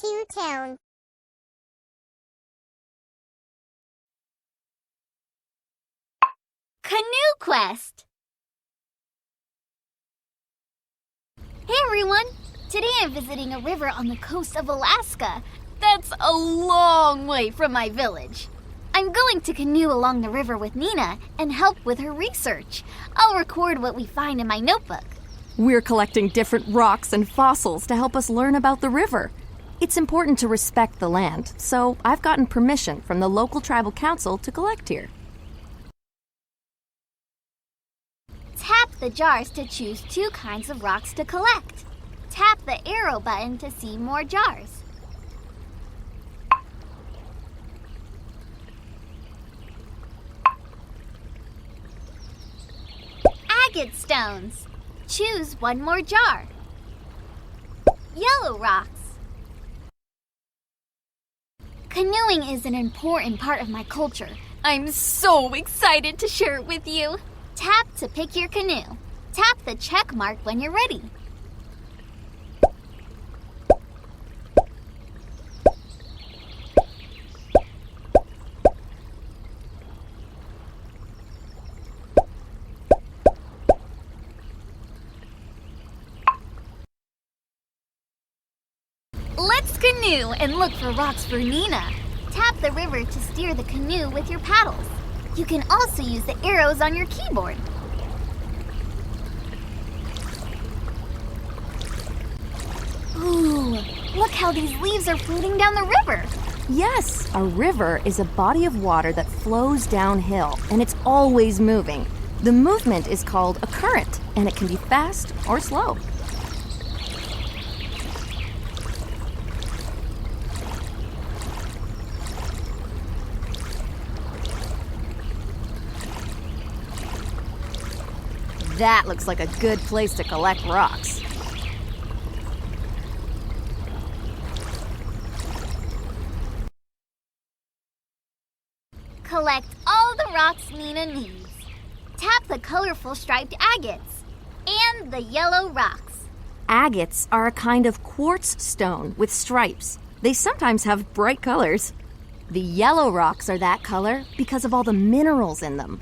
to town. Canoe Quest! Hey everyone! Today I'm visiting a river on the coast of Alaska. That's a long way from my village. I'm going to canoe along the river with Nina and help with her research. I'll record what we find in my notebook. We're collecting different rocks and fossils to help us learn about the river. It's important to respect the land, so I've gotten permission from the local tribal council to collect here. Tap the jars to choose 2 kinds of rocks to collect. Tap the arrow button to see more jars. Agate stones. Choose 1 more jar. Yellow rocks. Canoeing is an important part of my culture. I'm so excited to share it with you. Tap to pick your canoe. Tap the check mark when you're ready. Let's canoe and look for rocks for Nina. Tap the river to steer the canoe with your paddles. You can also use the arrows on your keyboard. Ooh, look how these leaves are floating down the river. Yes, a river is a body of water that flows downhill, and it's always moving. The movement is called a current, and it can be fast or slow. That looks like a good place to collect rocks. Collect all the rocks Nina needs. Tap the colorful striped agates and the yellow rocks. Agates are a kind of quartz stone with stripes. They sometimes have bright colors. The yellow rocks are that color because of all the minerals in them.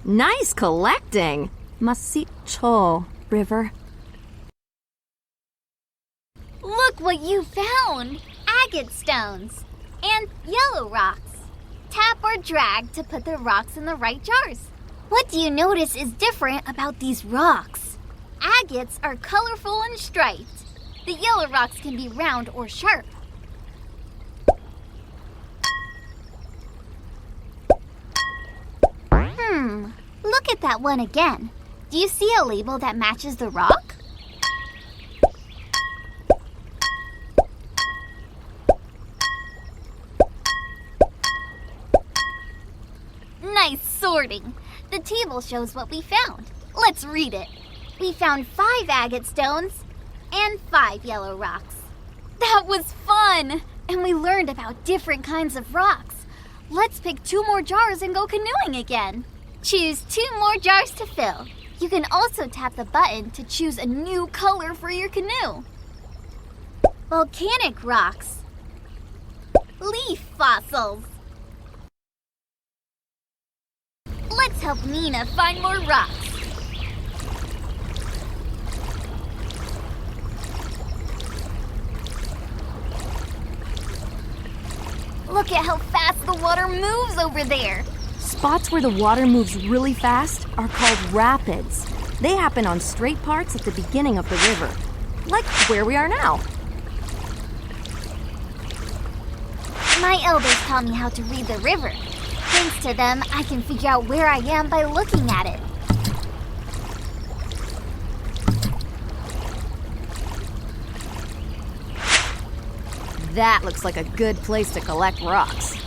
Nice collecting! Masicho River. Look what you found! Agate stones and yellow rocks. Tap or drag to put the rocks in the right jars. What do you notice is different about these rocks? Agates are colorful and striped. The yellow rocks can be round or sharp. Look at that one again. Do you see a label that matches the rock? Nice sorting. The table shows what we found. Let's read it. We found 5 agate stones and 5 yellow rocks. That was fun! And we learned about different kinds of rocks. Let's pick 2 more jars and go canoeing again. Choose 2 more jars to fill. You can also tap the button to choose a new color for your canoe. Volcanic rocks. Leaf fossils. Let's help Nina find more rocks. Look at how fast the water moves over there. Spots where the water moves really fast are called rapids. They happen on straight parts at the beginning of the river, like where we are now. My elders taught me how to read the river. Thanks to them, I can figure out where I am by looking at it. That looks like a good place to collect rocks.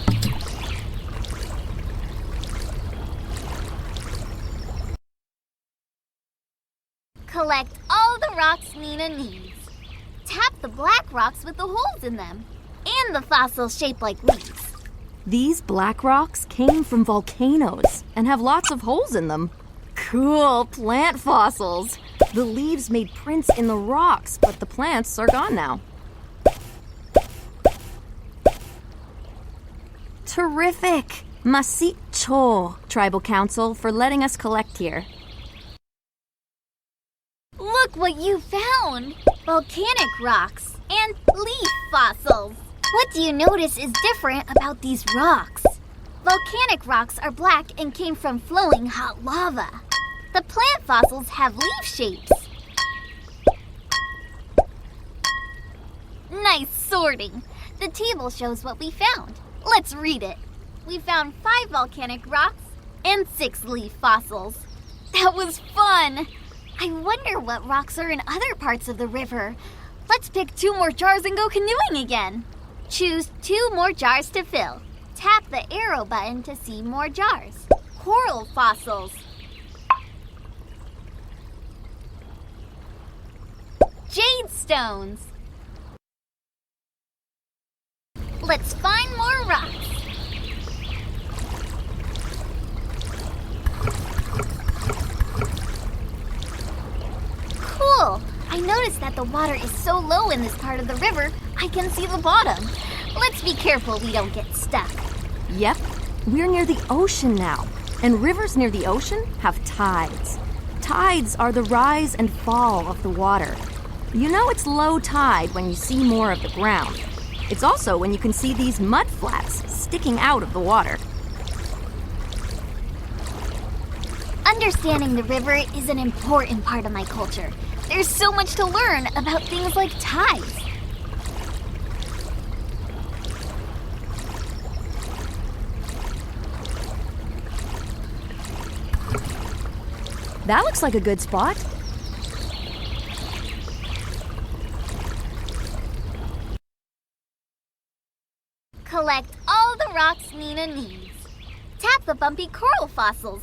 Collect all the rocks Nina needs. Tap the black rocks with the holes in them, and the fossils shaped like leaves. These black rocks came from volcanoes and have lots of holes in them. Cool plant fossils. The leaves made prints in the rocks, but the plants are gone now. Terrific! Masicho, Tribal Council, for letting us collect here. Look what you found! Volcanic rocks and leaf fossils. What do you notice is different about these rocks? Volcanic rocks are black and came from flowing hot lava. The plant fossils have leaf shapes. Nice sorting. The table shows what we found. Let's read it. We found 5 volcanic rocks and 6 leaf fossils. That was fun! I wonder what rocks are in other parts of the river. Let's pick 2 more jars and go canoeing again. Choose 2 more jars to fill. Tap the arrow button to see more jars. Coral fossils. Jade stones. Let's find more rocks. Cool! I noticed that the water is so low in this part of the river, I can see the bottom. Let's be careful we don't get stuck. Yep, we're near the ocean now, and rivers near the ocean have tides. Tides are the rise and fall of the water. You know it's low tide when you see more of the ground. It's also when you can see these mud flats sticking out of the water. Understanding the river is an important part of my culture. There's so much to learn about things like tides. That looks like a good spot. Collect all the rocks Nina needs. Tap the bumpy coral fossils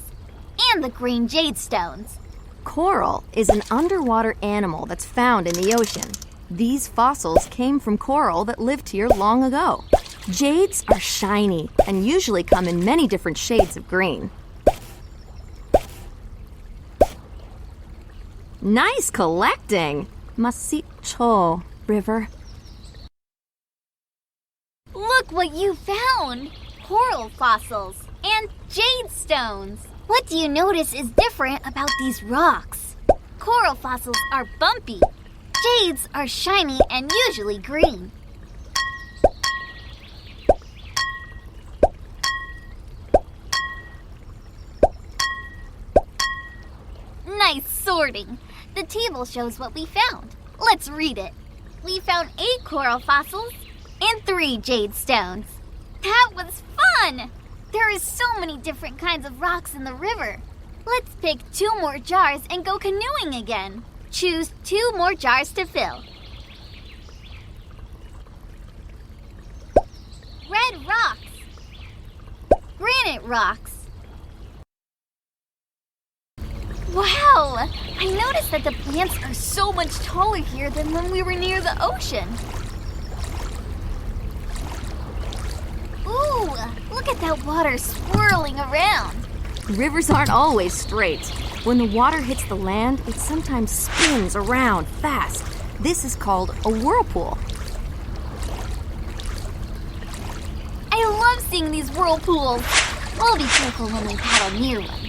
and the green jade stones. Coral is an underwater animal that's found in the ocean. These fossils came from coral that lived here long ago. Jades are shiny and usually come in many different shades of green. Nice collecting! Masicho, River. Look what you found! Coral fossils and jade stones. What do you notice is different about these rocks? Coral fossils are bumpy. Jades are shiny and usually green. Nice sorting. The table shows what we found. Let's read it. We found 8 coral fossils and 3 jade stones. That was fun! There is so many different kinds of rocks in the river. Let's pick 2 more jars and go canoeing again. Choose 2 more jars to fill. Red rocks. Granite rocks. Wow! I noticed that the plants are so much taller here than when we were near the ocean. Ooh, look at that water swirling around. Rivers aren't always straight. When the water hits the land, it sometimes spins around fast. This is called a whirlpool. I love seeing these whirlpools. We'll be careful when we paddle near one.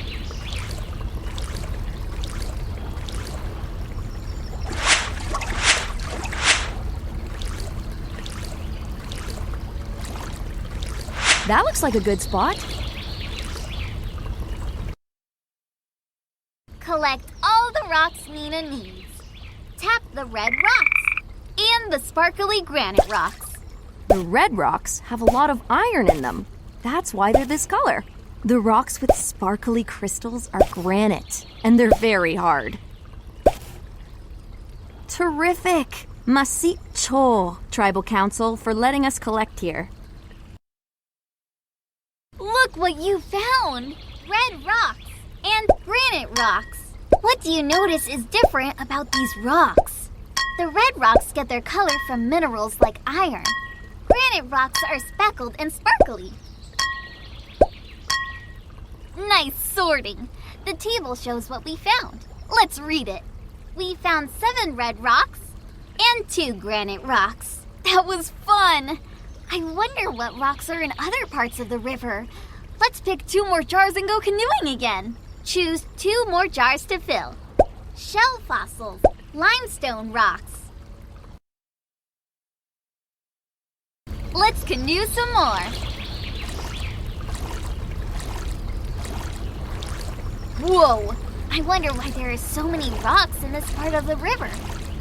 That looks like a good spot. Collect all the rocks Nina needs. Tap the red rocks and the sparkly granite rocks. The red rocks have a lot of iron in them. That's why they're this color. The rocks with sparkly crystals are granite, and they're very hard. Terrific! Masicho, Tribal Council, for letting us collect here. Look what you found! Red rocks and granite rocks. What do you notice is different about these rocks? The red rocks get their color from minerals like iron. Granite rocks are speckled and sparkly. Nice sorting. The table shows what we found. Let's read it. We found 7 red rocks and 2 granite rocks. That was fun. I wonder what rocks are in other parts of the river. Let's pick 2 more jars and go canoeing again. Choose 2 more jars to fill. Shell fossils, limestone rocks. Let's canoe some more. Whoa! I wonder why there are so many rocks in this part of the river.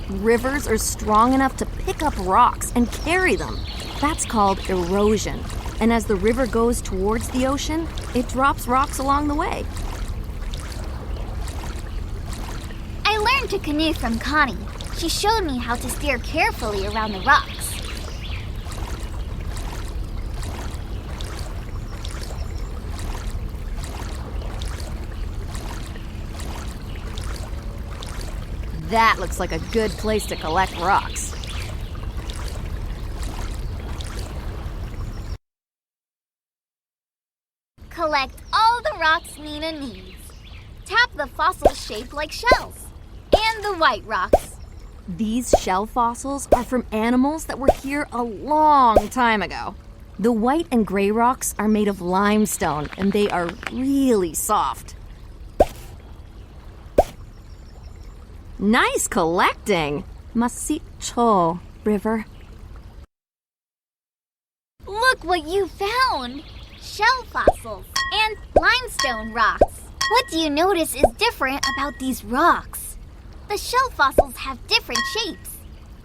Rivers are strong enough to pick up rocks and carry them. That's called erosion. And as the river goes towards the ocean, it drops rocks along the way. I learned to canoe from Connie. She showed me how to steer carefully around the rocks. That looks like a good place to collect rocks. Collect all the rocks Nina needs. Tap the fossils shaped like shells. And the white rocks. These shell fossils are from animals that were here a long time ago. The white and gray rocks are made of limestone, and they are really soft. Nice collecting! Masicho, River. Look what you found! Shell fossils and limestone rocks. What do you notice is different about these rocks? The shell fossils have different shapes.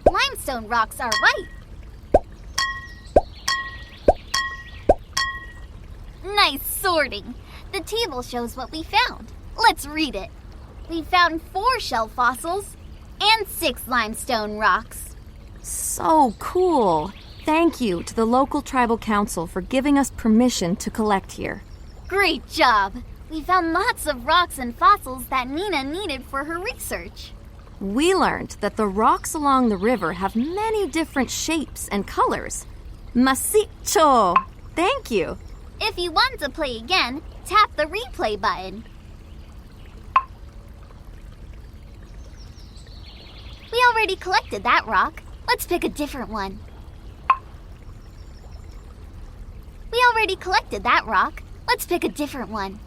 Limestone rocks are white. Nice sorting. The table shows what we found. Let's read it. We found 4 shell fossils and 6 limestone rocks. So cool! Thank you to the local tribal council for giving us permission to collect here. Great job! We found lots of rocks and fossils that Nina needed for her research. We learned that the rocks along the river have many different shapes and colors. Masicho! Thank you! If you want to play again, tap the replay button. We already collected that rock. Let's pick a different one. We already collected that rock. Let's pick a different one.